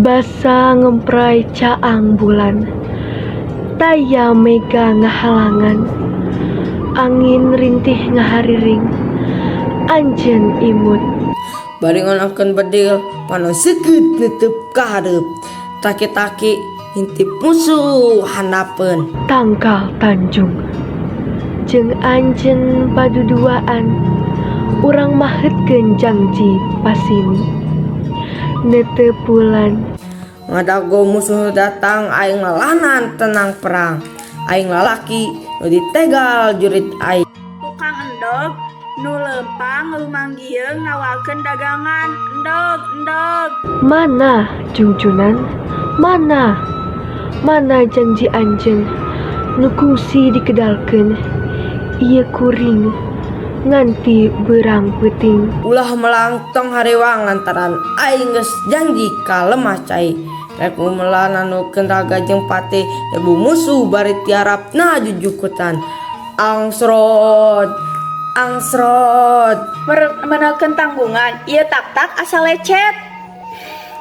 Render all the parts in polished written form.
basa ngemprai caang bulan, daya mega ngahalangan, angin rintih ngahariring, anjeun imut. Bari ngonakeun bedil pano sekeut neuteub ka hareup, taki-taki hintip musuh handapeun. Tangkal Tanjung jeung anjeun paduduaan, urang mahetkeun janji pasini. Neteu bulan Ngadago musuh datang aing lalanan tenang perang, aing lalaki nu ditegal jurit aing. Tukang endog nu lempang lumanggieung nawakeun dagangan. Endog. mana Jungjunan, mana janji anjeun nu kungsi dikedalkeun, ieu kuring nganti beurang peuting. Ulah melangtong harewang lantaran aing geus janji ka lemah cai, rek melananukeun raga jeung pati ibu musuh bari tiarapna jujukutan. Angsrot Menekeun tanggungan, ieu tak asa lecet.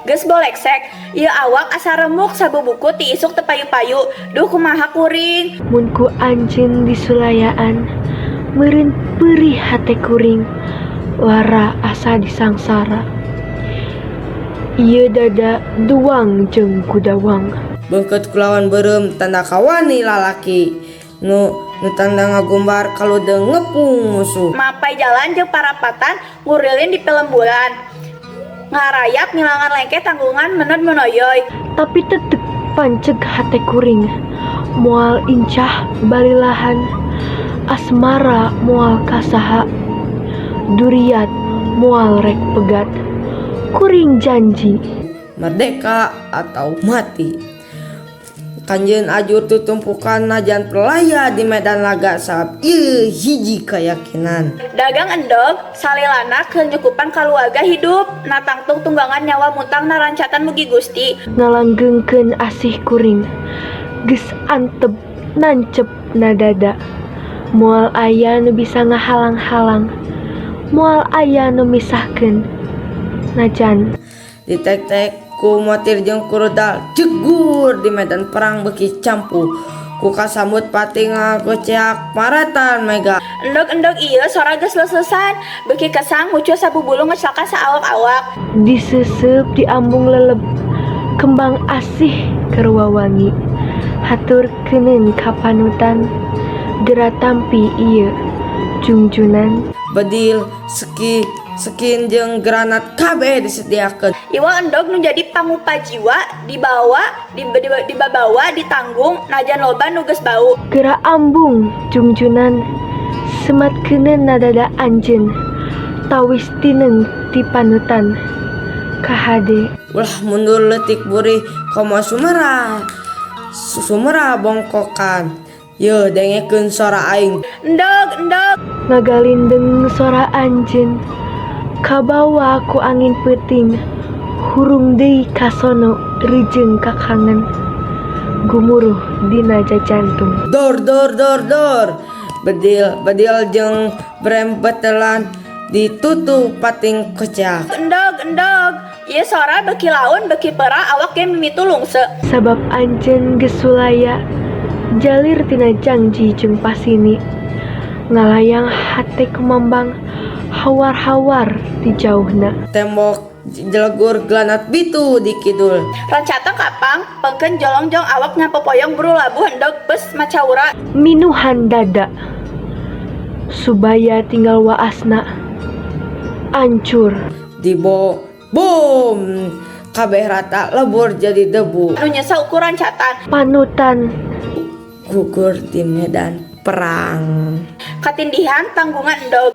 Geus boleksek, ieu awak asa remuk sabubuku ti isuk teu payu-payu. Duh kumaha kuring. Mun ku anjeun disulayaan, meureun perih hate kuring, lara asa disangsara. Ieu dada duang jeung kudawang. beunkeut kulawan beureum tanda kawani lalaki nu tanda ngagumbar kalau ngepung musuh. Mapai jalan jeung parapatan ngurilin di pelembulan. Ngarayap ngilangan lengke tanggungan menod menoyoy. Tapi tetep panceg hate kuring, moal incah balilahan, asmara moal kasaha, duriat moal rek pegat. Kuring janji Merdeka atau mati. Kanjeun ajur tutumpukan najan pelaya di medan laga sabab ieu hiji keyakinan. Dagang endog salilana keun nyukupan kaluarga hidup. Natangtung tunggangan nyawa muntang narancatan mugi Gusti. ngalanggengkeun asih kuring, geus antep nancep nadada. Moal aya nu bisa ngahalang-halang, moal aya nu misahkeun. Najan Ditek-tek ku motir jeung kurudal jegur di medan perang beki campu ku kasambut pati ngageceak maratan mega. Endog ieu sora geus leusesan. Beuki kesang mucul sabubulung ngecelaka saawak-awak. diseseup di ambung leleb, kembang asih keur wawangi. Haturkeuneun ka panutan, geura tampi ieu Jungjunan. Bedil skin jeung granat kabeh disediakeun. Iwa endog nu jadi pangupajiwa dibawa ditanggung najan loba nu geus bau. Geura ambung Jungjunan, sematkeuneun nadada anjeun, tawis tineng ti panutan kahade. Ulah mundur leutik buri komo sumera bongkokan. Ye dengekeun suara aing. Endog Ngagalindeng suara anjeun, kabawa ku angin peuting, hurung deui ka sono rejeung ka kangen, gumuruh dina jajantung. Dor. Bedil jeung brembetelan ditutup pating kecak. Endog ieu sora beuki laun beuki peura awak ge mimitu lungse. Sabab anjeun geus sulaya, jalir tina janji jeung pasini, ngalayang hate kumambang hawar-hawar di jauhna. Tembok jelegur granat bitu di kidul. Rancata kapang pengkeun jolong-jong awak nyapopoyong buru labuh endog bes macaura. Minuhan dada subaya tinggal waasna ancur. Dibo boom kabeh rata lebur jadi debu. Anu nyesa ukuran catan. Panutan Gugur di medan perang. Katindihan tanggungan endog.